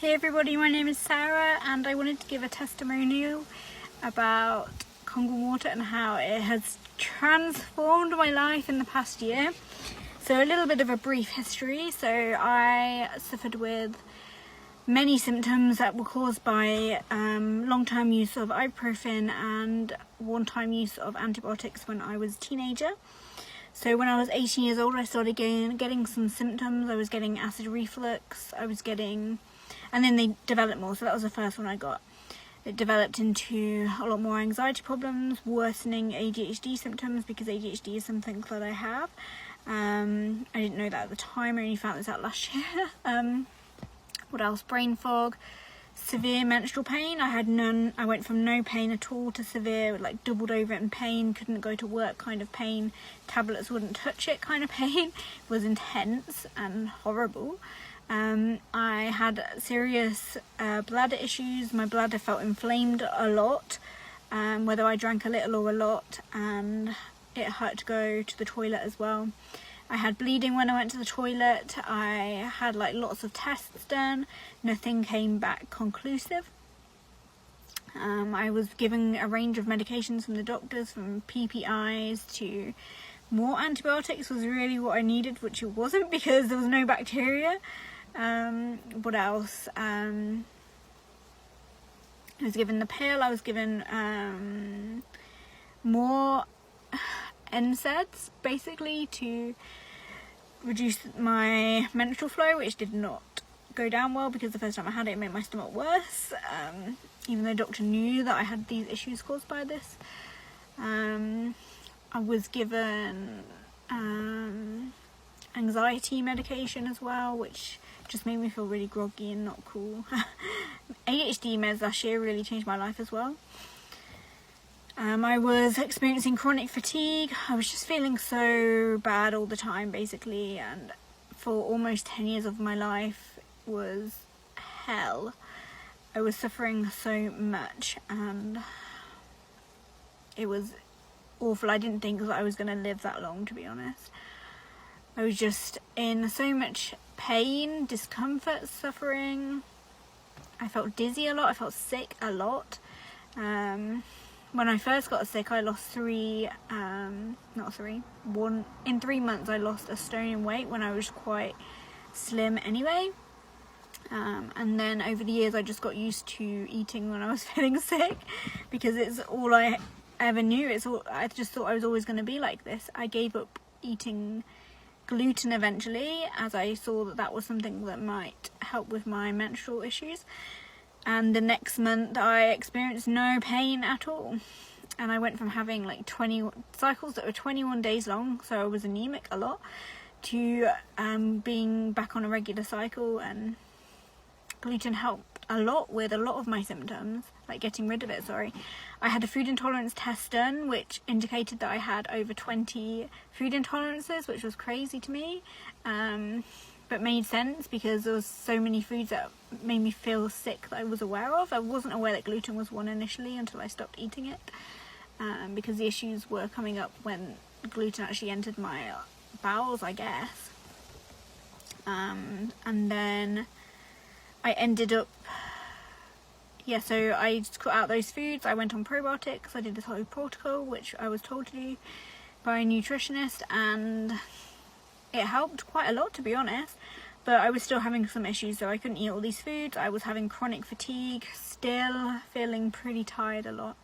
Hey everybody, my name is Sarah and I wanted to give a testimonial about Congo water and how it has transformed my life in the past year. So a little bit of a brief history. So I suffered with many symptoms that were caused by long-term use of ibuprofen and one-time use of antibiotics when I was a teenager. So when I was 18 years old, I started getting some symptoms. I was getting acid reflux, and then they developed more. So that was the first one I got. It developed into a lot more anxiety problems, worsening ADHD symptoms, because ADHD is something that I have. I didn't know that at the time. I only found this out last year. What else? Brain fog, severe menstrual pain. I had none. I went from no pain at all to severe, like doubled over in pain, couldn't go to work kind of pain, tablets wouldn't touch it kind of pain. It was intense and horrible. I had serious bladder issues. My bladder felt inflamed a lot, whether I drank a little or a lot, and it hurt to go to the toilet as well. I had bleeding when I went to the toilet. I had like lots of tests done. Nothing came back conclusive. I was given a range of medications from the doctors, from PPIs to more antibiotics was really what I needed, which it wasn't because there was no bacteria. What else? I was given the pill. I was given more NSAIDs basically to reduce my menstrual flow, which did not go down well because the first time I had it, it made my stomach worse, even though the doctor knew that I had these issues caused by this. I was given anxiety medication as well, which just made me feel really groggy and not cool. ADHD meds last year really changed my life as well. I was experiencing chronic fatigue. I was just feeling so bad all the time basically, and for almost 10 years of my life was hell. I was suffering so much and it was awful. I didn't think that I was going to live that long, to be honest. I was just in so much pain, discomfort, suffering. I felt dizzy a lot. I felt sick a lot. When I first got sick, I lost in 3 months I lost a stone in weight when I was quite slim anyway. And then over the years I just got used to eating when I was feeling sick, because it's all I ever knew. I just thought I was always going to be like this. I gave up eating gluten eventually, as I saw that was something that might help with my menstrual issues. And the next month I experienced no pain at all, and I went from having like 20 cycles that were 21 days long, so I was anemic a lot, to being back on a regular cycle. And gluten helped a lot with a lot of my symptoms, like getting rid of it. I had a food intolerance test done, which indicated that I had over 20 food intolerances, which was crazy to me, but made sense because there was so many foods that made me feel sick that I was aware of. I wasn't aware that gluten was one initially until I stopped eating it, because the issues were coming up when gluten actually entered my bowels, I guess. And then I ended up, so I just cut out those foods. I went on probiotics. I did this whole protocol, which I was told to do by a nutritionist, and it helped quite a lot, to be honest. But I was still having some issues, so I couldn't eat all these foods. I was having chronic fatigue, still feeling pretty tired a lot.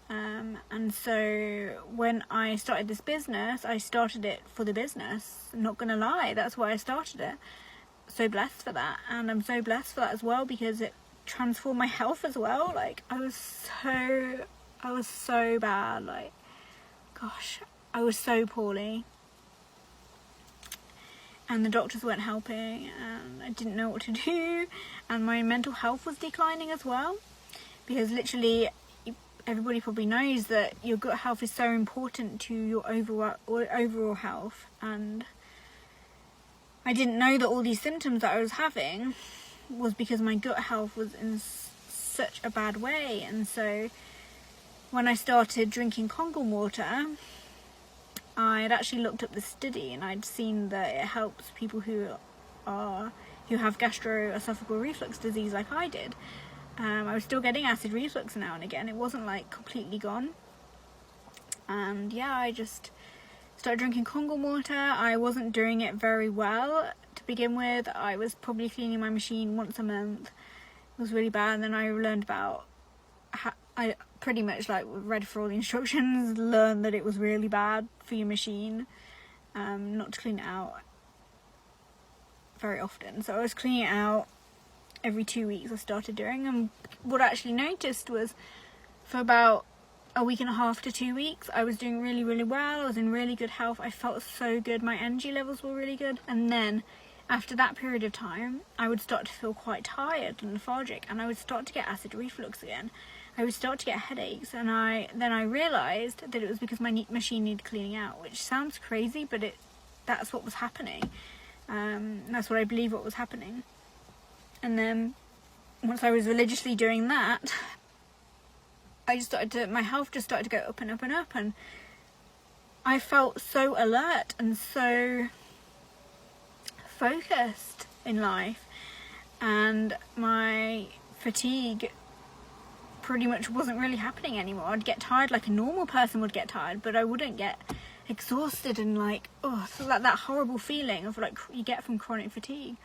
And so when I started this business, I started it for the business. I'm not gonna lie, that's why I started it. So blessed for that, and I'm so blessed for that as well, because it transformed my health as well. Like I was so bad, like gosh, I was so poorly, and the doctors weren't helping, and I didn't know what to do, and my mental health was declining as well, because literally everybody probably knows that your gut health is so important to your overall health. And I didn't know that all these symptoms that I was having was because my gut health was in such a bad way. And so when I started drinking Congo water, I had actually looked up the study, and I'd seen that it helps people who are who have gastroesophageal reflux disease like I did. I was still getting acid reflux now and again. It wasn't like completely gone. And yeah, I just started drinking Congo water. I wasn't doing it very well to begin with. I was probably cleaning my machine once a month. It was really bad. And then I learned about I pretty much like read through all the instructions, learned that it was really bad for your machine, not to clean it out very often. So I was cleaning it out every 2 weeks. I started doing, and what I actually noticed was for about a week and a half to 2 weeks, I was doing really, really well. I was in really good health. I felt so good. My energy levels were really good. And then after that period of time, I would start to feel quite tired and lethargic, and I would start to get acid reflux again. I would start to get headaches, and then I realised that it was because my machine needed cleaning out, which sounds crazy, but that's what was happening. That's what I believe what was happening. And then once I was religiously doing that, my health just started to go up and up and up, and I felt so alert and so focused in life, and my fatigue pretty much wasn't really happening anymore. I'd get tired like a normal person would get tired, but I wouldn't get exhausted and like, that horrible feeling of like you get from chronic fatigue.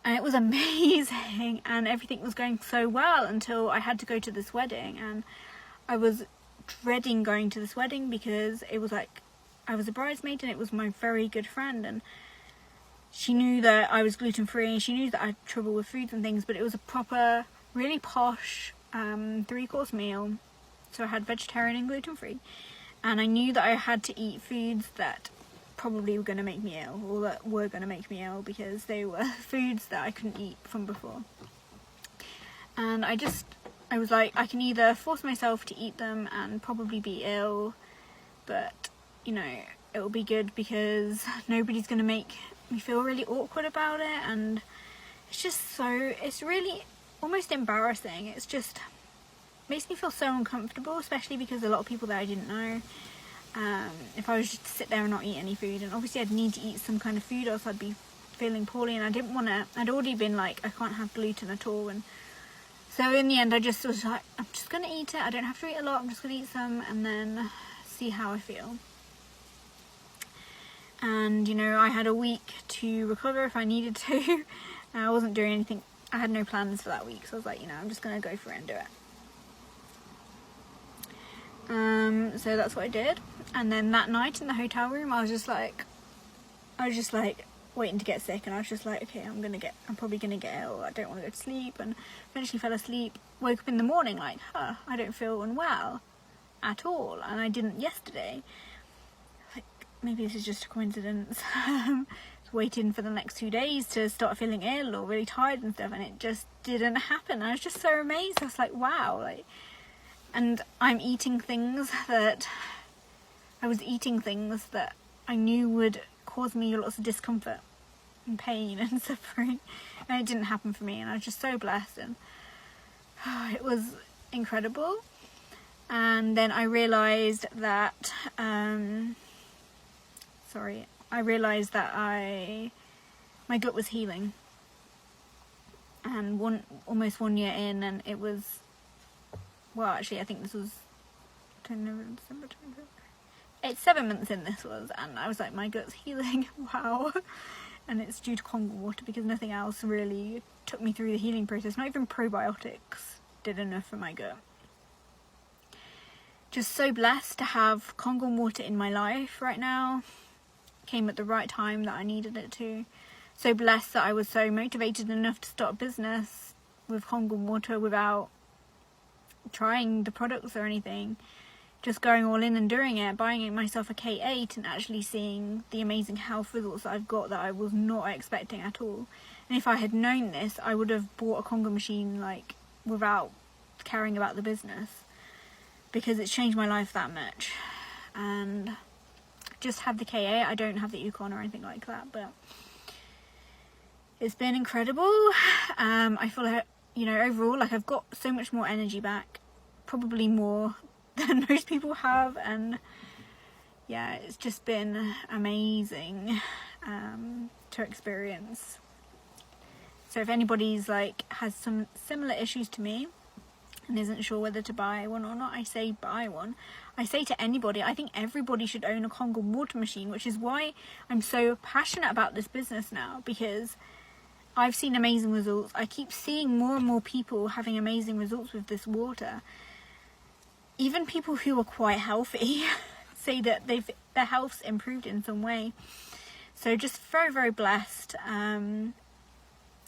And it was amazing, and everything was going so well until I had to go to this wedding, and I was dreading going to this wedding because it was like I was a bridesmaid and it was my very good friend, and she knew that I was gluten-free and she knew that I had trouble with foods and things, but it was a proper, really posh 3-course meal. So I had vegetarian and gluten-free, and I knew that I had to eat foods that probably were going to make me ill, or that were going to make me ill, because they were foods that I couldn't eat from before. And I was like, I can either force myself to eat them and probably be ill, but you know, it will be good because nobody's going to make me feel really awkward about it. And it's really almost embarrassing. It's just makes me feel so uncomfortable, especially because a lot of people that I didn't know. If I was just to sit there and not eat any food, and obviously I'd need to eat some kind of food, else I'd be feeling poorly, and I didn't want to. I'd already been like, I can't have gluten at all, and so in the end I just was like, I'm just gonna eat it. I don't have to eat a lot. I'm just gonna eat some and then see how I feel. And you know, I had a week to recover if I needed to. I wasn't doing anything. I had no plans for that week, so I was like, you know, I'm just gonna go for it and do it. So that's what I did. And then that night in the hotel room, I was just like waiting to get sick, and I was just like, okay, I'm probably gonna get ill. I don't want to go to sleep, and eventually fell asleep. Woke up in the morning like, I don't feel unwell at all, and I didn't yesterday. Like, maybe this is just a coincidence. Waiting for the next 2 days to start feeling ill or really tired and stuff, and it just didn't happen. I was just so amazed. I was like, wow, like. And I was eating things that I knew would cause me lots of discomfort and pain and suffering, and it didn't happen for me, and I was just so blessed, and it was incredible. And then I realised that my gut was healing, and almost 1 year in, and it was, well, actually, I think this was November, December, it's 7 months in this was, and I was like, my gut's healing, wow. And it's due to Congo water, because nothing else really took me through the healing process. Not even probiotics did enough for my gut. Just so blessed to have Congo water in my life right now. Came at the right time that I needed it to. So blessed that I was so motivated enough to start a business with Congo water without trying the products or anything, just going all in and doing it, buying myself a K8 and actually seeing the amazing health results that I've got that I was not expecting at all. And if I had known this, I would have bought a Congo machine like without caring about the business, because it's changed my life that much. And just have the K8, I don't have the Yukon or anything like that, but it's been incredible. I feel like, you know, overall, like, I've got so much more energy back, probably more than most people have, and yeah, it's just been amazing to experience So if anybody's like has some similar issues to me and isn't sure whether to buy one or not, I say buy one. I say to anybody, I think everybody should own a Kangen water machine, which is why I'm so passionate about this business now, because I've seen amazing results. I keep seeing more and more people having amazing results with this water. Even people who are quite healthy say that their health's improved in some way. So just very, very blessed.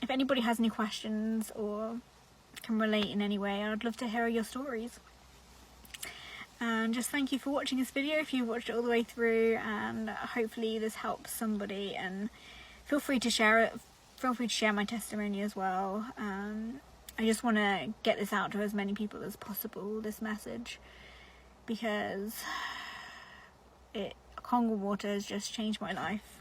If anybody has any questions or can relate in any way, I'd love to hear your stories. And just thank you for watching this video if you watched it all the way through, and hopefully this helps somebody, and feel free to share it. Feel free to share my testimony as well. I just want to get this out to as many people as possible, this message, because Kangen water has just changed my life.